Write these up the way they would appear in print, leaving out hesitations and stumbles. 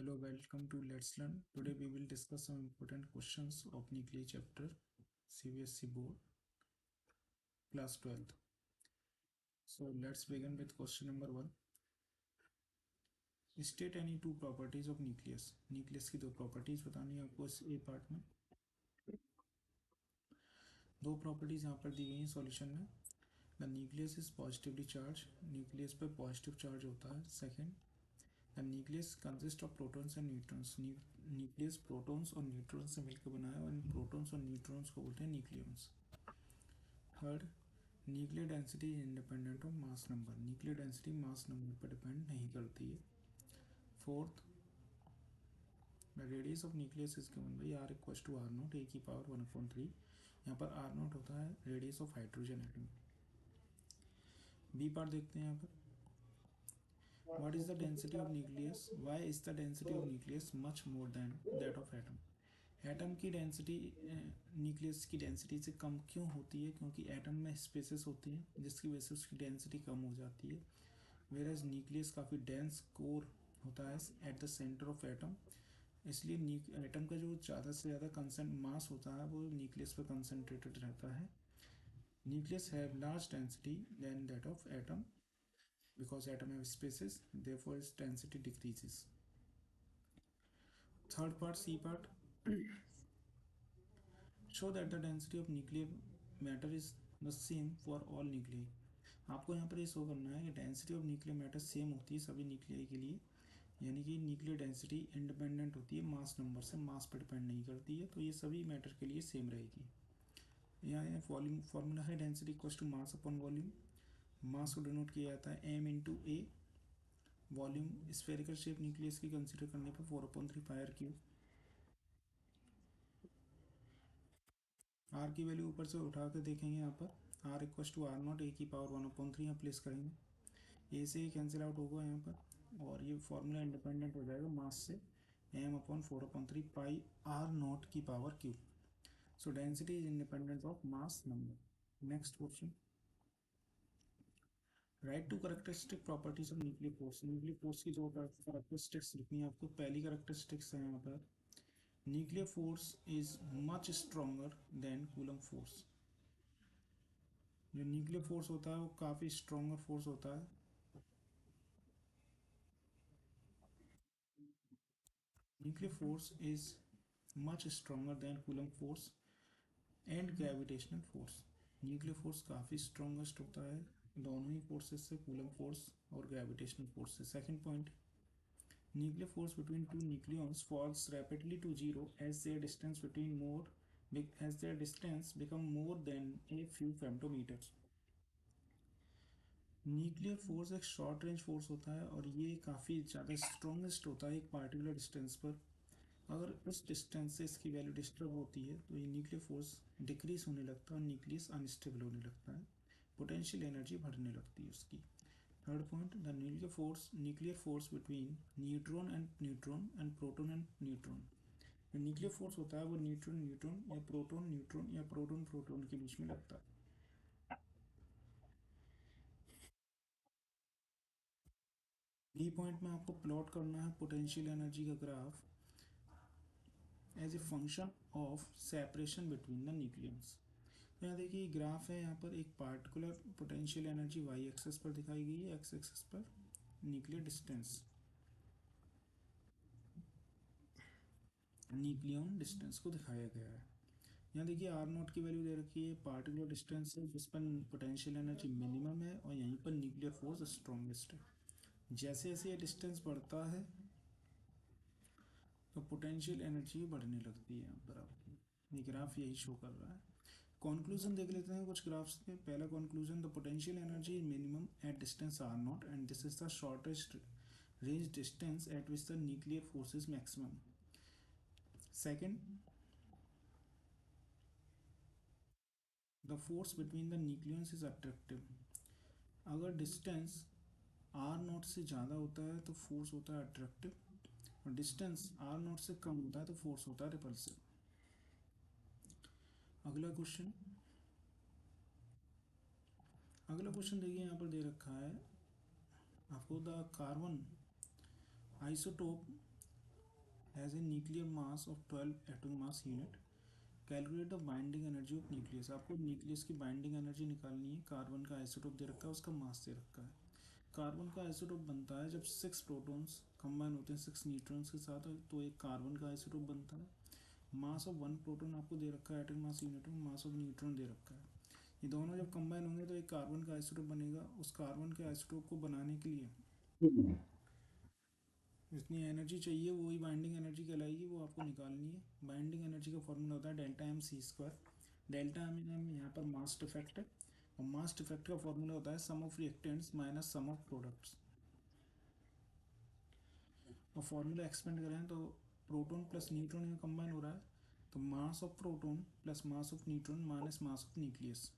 Hello, welcome to Let's Learn. Today we will discuss some important questions of nuclear chapter CBSE board class 12th. So let's begin with question number 1. State any two properties of nucleus. Nucleus की दो properties बतानी है आपको इस ए part में. दो properties यहाँ पर दी गई हैं सॉल्यूशन में. The nucleus is positively charge. Nucleus पर पॉजिटिव चार्ज होता है. Second, the nucleus consist of protons and neutrons. Nucleus protons और न्यूट्रॉन्स से मिलकर बना है और इन प्रोटॉन्स और न्यूट्रॉन्स को बोलते हैं nucleons. Third, nuclear density is independent of mass number. Nuclear density mass number पर डिपेंड नहीं करती है. Fourth, the radius of nucleus is given by R equals to R naught A की पावर 1/3. यहाँ पर आर नॉट होता है radius of hydrogen atom. B part देखते हैं यहाँ पर. What is the density of nucleus? Why is the density of nucleus much more then that of atom? Atom की डेंसिटी न्यूक्लियस की डेंसिटी से कम क्यों होती है? क्योंकि एटम में स्पेसेस होती हैं जिसकी वजह से उसकी डेंसिटी कम हो जाती है. वेयरएज न्यूक्लियस काफ़ी डेंस कोर होता है at the centre of atom. इसलिए एटम का जो ज़्यादा से ज़्यादा कंसेंट मास होता है वो न्यूक्लियस पर कंसनट्रेटेड रहता है. Nucleus have large density than that of atom because atom have spaces, therefore its density decreases. Third part, C part, show that the density of nuclear matter is the same for all nuclei. आपको यहाँ पर ये show करना है कि density of nuclear matter same होती है सभी न्यूक्लियाई के लिए. यानी कि न्यूक्लियर डेंसिटी इंडिपेंडेंट होती है मास नंबर से, मास पर डिपेंड नहीं करती है. तो ये सभी मैटर के लिए सेम रहेगी. यहाँ वॉल्यूम फॉर्मूला है density equals to mass upon volume. Mass को डिनोट किया जाता है m into A. Volume spherical shape nucleus की कंसीडर करने पर 4/3 पायर क्यूब. आर की वैल्यू ऊपर से उठा के देखेंगे. यहाँ पर R equals to R naught A की पावर 1/3 यहाँ प्लेस करेंगे. ए से ही कैंसिल आउट होगा यहाँ पर और ये फॉर्मूला इंडिपेंडेंट हो जाएगा मास से. m/4/3 पाई आर नॉट की power cube. So density is independent of mass number. Next question, write to characteristic properties of nuclear force. Nuclear force की जो कैरेक्टरिस्टिक्स लिखनी है आपको. पहली कैरेक्टरिस्टिक्स है यहाँ पर, nuclear force is much stronger than coulomb force. जो न्यूक्लियर फोर्स होता है वो काफ़ी स्ट्रॉन्गर फोर्स होता है. Nuclear force is much stronger than coulomb force and gravitational force. Nuclear force काफ़ी स्ट्रॉन्गेस्ट होता है दोनों ही फोर्सेस से, कूलम फोर्स और ग्रेविटेशनल फोर्स से. Second point, nuclear force between two nucleons falls rapidly to zero as their distance become more than a few femtometers. Nuclear force एक short range force होता है और ये काफ़ी ज़्यादा स्ट्रॉन्गेस्ट होता है एक पार्टिकुलर डिस्टेंस पर. अगर उस डिस्टेंस से इसकी वैल्यू डिस्टर्ब होती है तो ये न्यूक्लियर फोर्स डिक्रीज होने लगता है और न्यूक्लियस अनस्टेबल होने लगता है. पोटेंशियल एनर्जी बढ़ने लगती है उसकी. Third point, the nuclear force between neutron and proton and neutron. जो न्यूक्लियर फोर्स होता है वो न्यूट्रॉन न्यूट्रॉन या प्रोटॉन न्यूट्रॉन या प्रोटॉन प्रोटॉन के बीच में लगता है. बी पॉइंट में आपको प्लॉट करना है पोटेंशियल एनर्जी का graph as a function of separation between the nucleons. तो यहाँ देखिए ग्राफ है. यहाँ पर एक particular potential energy y axis पर दिखाई गई है, एक्स एक्सेस पर न्यूक्लियर डिस्टेंस, न्यूक्लियन डिस्टेंस को दिखाया गया है. यहाँ देखिए आर नॉट की वैल्यू दे रखी है, पार्टिकुलर डिस्टेंस है जिस पर पोटेंशियल एनर्जी मिनिमम है और यहीं पर न्यूक्लियर फोर्स स्ट्रॉन्गेस्ट है. जैसे जैसे ये डिस्टेंस बढ़ता है तो पोटेंशियल एनर्जी बढ़ने लगती है. यहाँ पर आपको ये ग्राफ यही शो कर रहा है. कंक्लूजन देख लेते हैं कुछ ग्राफ्स के. पहला conclusion, the potential energy is minimum at distance R naught and this is the shortest range distance at which the nuclear force is maximum. Second, the force between the nucleons is attractive. अगर distance R naught से ज़्यादा होता है तो force होता है attractive और distance R naught से कम होता है तो फोर्स होता है रिपल्सिव. अगला क्वेश्चन देखिए यहाँ पर दे रखा है आपको, the carbon isotope has a nuclear mass of 12 atomic mass unit. Calculate the binding energy of nucleus. आपको न्यूक्लियस की बाइंडिंग एनर्जी निकालनी है। कार्बन का आइसोटोप दे रखा है, उसका मास दे रखा है। कार्बन का आइसोटोप बनता है जब 6 प्रोटॉन्स कंबाइन होते हैं 6 न्यूट्रॉन्स के साथ, तो एक कार्बन का आइसोटोप बनता है। मास ऑफ 1 प्रोटॉन आपको दे रखा है एटॉमिक मास यूनिट में, मास ऑफ न्यूट्रॉन दे रखा है। ये दोनों जब कंबाइन होंगे तो एक कार्बन का आइसोटोप बनेगा। उस कार्बन के आइसोटोप को बनाने के लिए जितनी एनर्जी चाहिए वही बाइंडिंग एनर्जी कहलाएगी, वो आपको निकालनी है। बाइंडिंग एनर्जी का फॉर्मूला होता है delta M C square. Delta m यहाँ पर मास डिफेक्ट है, और मास डिफेक्ट का फॉर्मूला होता है sum of reactants minus sum of products. और फॉर्मूला एक्सपेंड करें तो प्रोटॉन प्लस न्यूट्रॉन में कंबाइन हो रहा है, तो mass of proton plus mass of neutron minus mass of nucleus.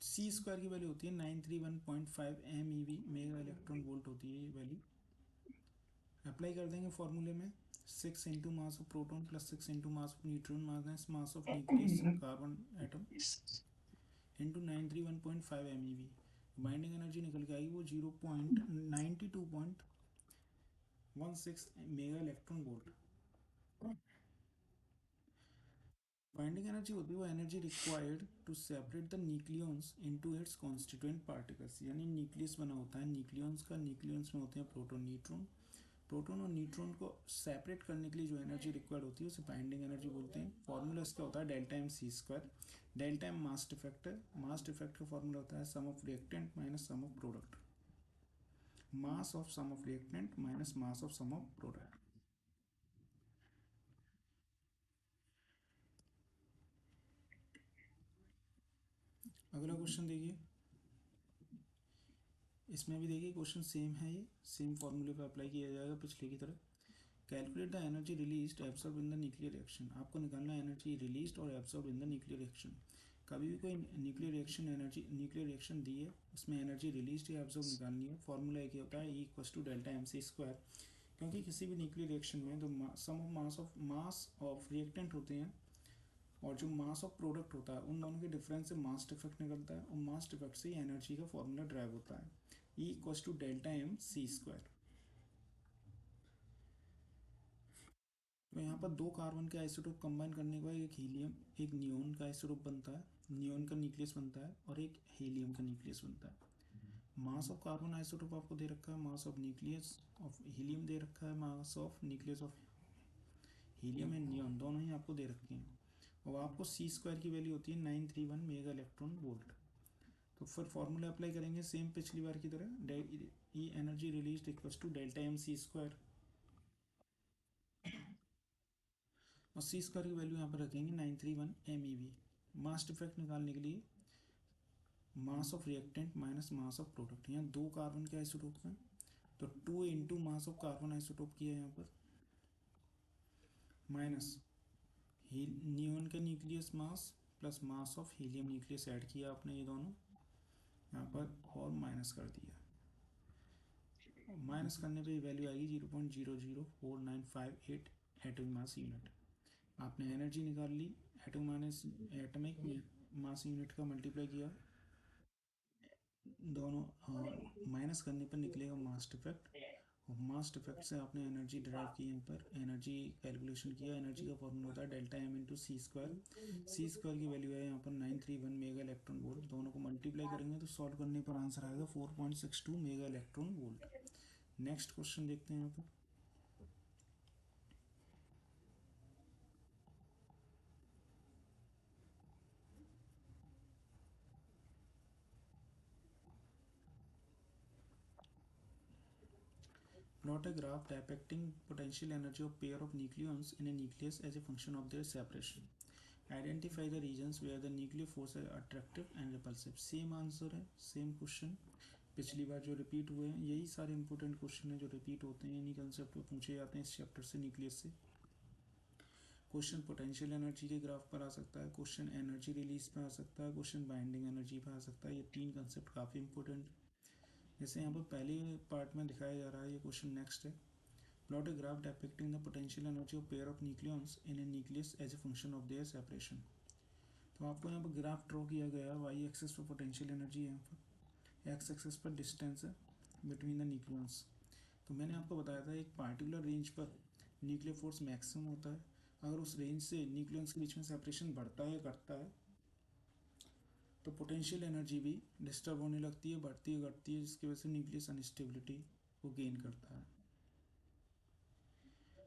C square की वैल्यू होती है 931.5 MEV, मेगा इलेक्ट्रॉन वोल्ट होती है ये वैल्यू। अप्लाई कर देंगे फॉर्मूले में, 6 into mass of proton plus 6 into mass of neutron minus mass of nucleus carbon atom into 931.5 MEV। Binding energy निकल के आएगी वो 0.92.16 mega electron volt. Binding energy होती है वो energy required to separate the nucleons into its constituent particles. यानी nucleus बना होता है न्यूक्लियंस का, न्यूक्लियंस में होते हैं प्रोटॉन न्यूट्रॉन। प्रोटॉन और न्यूट्रॉन को सेपरेट करने के लिए जो एनर्जी रिक्वायर्ड होती है उसे बाइंडिंग एनर्जी बोलते हैं। फॉर्मूला इसका होता है delta M C square. Delta M mass defect है, मास डिफेक्ट का फॉर्मूला होता है sum of reactant minus sum of product. Mass of sum of reactant minus mass of sum of product. अगला क्वेश्चन देखिए, इसमें भी देखिए क्वेश्चन सेम है, ये सेम फॉर्मूले पे अप्लाई किया जाएगा पिछले की तरह। Calculate the energy released absorb in the nuclear reaction. आपको निकालना है एनर्जी रिलीज्ड और absorb in the nuclear reaction. कभी भी कोई nuclear reaction energy nuclear reaction दी है, उसमें एनर्जी रिलीज्ड या एब्सॉर्ब निकालनी है। फॉर्मूला एक ही होता है E = delta M C square. क्योंकि किसी भी न्यूक्लियर रिएक्शन में तो sum of mass of reactant होते हैं और जो मास ऑफ प्रोडक्ट होता है उन दोनों के डिफरेंस से मास डिफेक्ट निकलता है, और मास डिफेक्ट से एनर्जी का फॉर्मूला ड्राइव होता है E = delta M C square. तो यहाँ पर दो कार्बन के आइसोटोप कंबाइन करने के बाद एक हीलियम एक नियोन का आइसोटोप बनता है, नियोन का न्यूक्लियस बनता है, और एक हीलियम का न्यूक्लियस बनता है। मास ऑफ कार्बन आइसोटोप आपको दे रखा है, mass of nucleus of helium दे रखा है, mass of nucleus of helium and neon दोनों ही आपको दे रखे हैं। और आपको सी स्क्वायर की वैल्यू होती है 931 मेगा इलेक्ट्रॉन वोल्ट। तो फिर फॉर्मूला अप्लाई करेंगे सेम पिछली बार की तरह, E energy release equals to delta M C square, और सी स्क्वायर की वैल्यू यहाँ पर रखेंगे 931 MEV। मास डिफेक्ट निकालने के लिए मास of reactant minus mass of product. यहाँ दो कार्बन के आइसोटोप हैं तो 2 into mass of carbon isotope किया यहाँ पर, माइनस नियोन का nucleus mass plus mass of helium nucleus add किया आपने ये दोनों यहाँ पर, और माइनस कर दिया। माइनस करने पे वैल्यू आएगी 0.004958 एटॉमिक मास यूनिट। आपने एनर्जी निकाल ली, एटॉमिक मास यूनिट का मल्टीप्लाई किया दोनों, माइनस करने पर निकलेगा मास डिफेक्ट, और मास डिफेक्ट से आपने एनर्जी ड्राइव की, यहाँ पर एनर्जी कैलकुलेशन किया। एनर्जी का फॉर्मूला होता है डेल्टा एम इंटू सी स्क्वायर। सी स्क्वायर की वैल्यू है यहाँ पर 931 मेगा इलेक्ट्रॉन वोल्ट। दोनों को मल्टीप्लाई करेंगे तो सॉल्व करने पर आंसर आएगा 4.62 mega electron volt. Next question देखते हैं यहाँ पर। Plot a graph depicting potential energy of pair of nucleons in a nucleus as a function of their separation. Identify the regions where the nuclear force are attractive and repulsive. Same answer है, same question पिछली बार जो repeat हुए हैं, यही सारे important question हैं जो repeat होते हैं, इन्हीं कंसेप्ट पे पूछे जाते हैं इस चैप्टर से, न्यूक्लियस से। क्वेश्चन पोटेंशियल एनर्जी के ग्राफ पर आ सकता है, क्वेश्चन एनर्जी रिलीज पर आ सकता है, क्वेश्चन बाइंडिंग एनर्जी पर आ सकता है। ये तीन कंसेप्ट काफ़ी इंपॉर्टेंट है। जैसे यहाँ पर पहले पार्ट में दिखाया जा रहा है, ये क्वेश्चन नेक्स्ट है। Plot a graph depicting the potential energy of pair of nucleons in a nucleus as a function of their separation। तो आपको यहाँ पर ग्राफ ड्रॉ किया गया है, वाई एक्सेस पर पोटेंशियल एनर्जी है, यहाँ पर एक्स एक्सेस पर डिस्टेंस है बिटवीन द न्यूक्लियंस। तो मैंने आपको बताया था एक पार्टिकुलर रेंज पर न्यूक्लियर फोर्स मैक्सिमम होता है। अगर उस रेंज से न्यूक्लियंस के बीच में सेपरेशन बढ़ता है घटता है तो पोटेंशियल एनर्जी भी डिस्टर्ब होने लगती है, बढ़ती है घटती है, जिसकी वजह से न्यूक्लियस अनस्टेबिलिटी वो गेन करता है।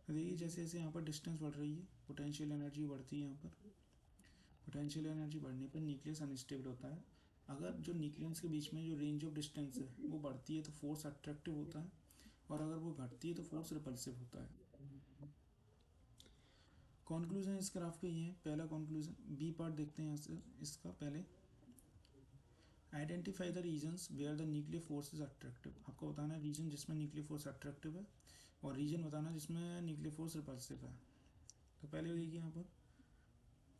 देखिए जैसे जैसे यहाँ पर डिस्टेंस बढ़ रही है पोटेंशियल एनर्जी बढ़ती है। यहाँ पर पोटेंशियल एनर्जी बढ़ने पर न्यूक्लियस अनस्टेबल होता है। अगर जो न्यूक्लियंस के बीच में जो रेंज ऑफ डिस्टेंस है वो बढ़ती है तो फोर्स अट्रैक्टिव होता है, और अगर वो घटती है तो फोर्स रिपल्सिव होता है। कॉन्क्लूजन इस ग्राफ का ये है। पहला कॉन्क्लूजन बी पार्ट देखते हैं यहाँ से इसका पहले। Identify the regions where the nuclear force is attractive. आपको बताना है रीजन जिसमें न्यूक्लियर फोर्स अट्रैक्टिव है और रीजन बताना जिसमें न्यूक्लियर फोर्स रिपल्सिव है। तो पहले देखिए यहाँ पर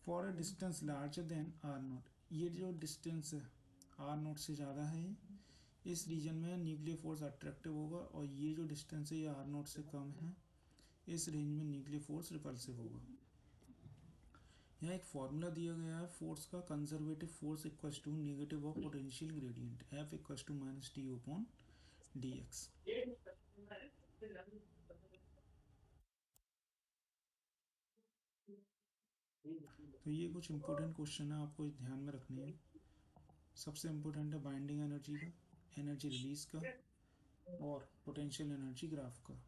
for a distance larger than R naught, ये जो डिस्टेंस है आर नॉट से ज़्यादा है इस रीजन में न्यूक्लियर फोर्स अट्रैक्टिव होगा, और ये जो डिस्टेंस है ये आर नॉट से कम है इस रेंज में न्यूक्लियर फोर्स रिपल्सिव होगा। यहाँ एक फॉर्मूला दिया गया है फोर्स का, conservative force equals to negative of potential gradient F equals to minus t upon d x. तो ये कुछ इंपॉर्टेंट क्वेश्चन है आपको ध्यान में रखने हैं। सबसे इम्पोर्टेंट है बाइंडिंग एनर्जी का, एनर्जी रिलीज का और पोटेंशियल एनर्जी ग्राफ का।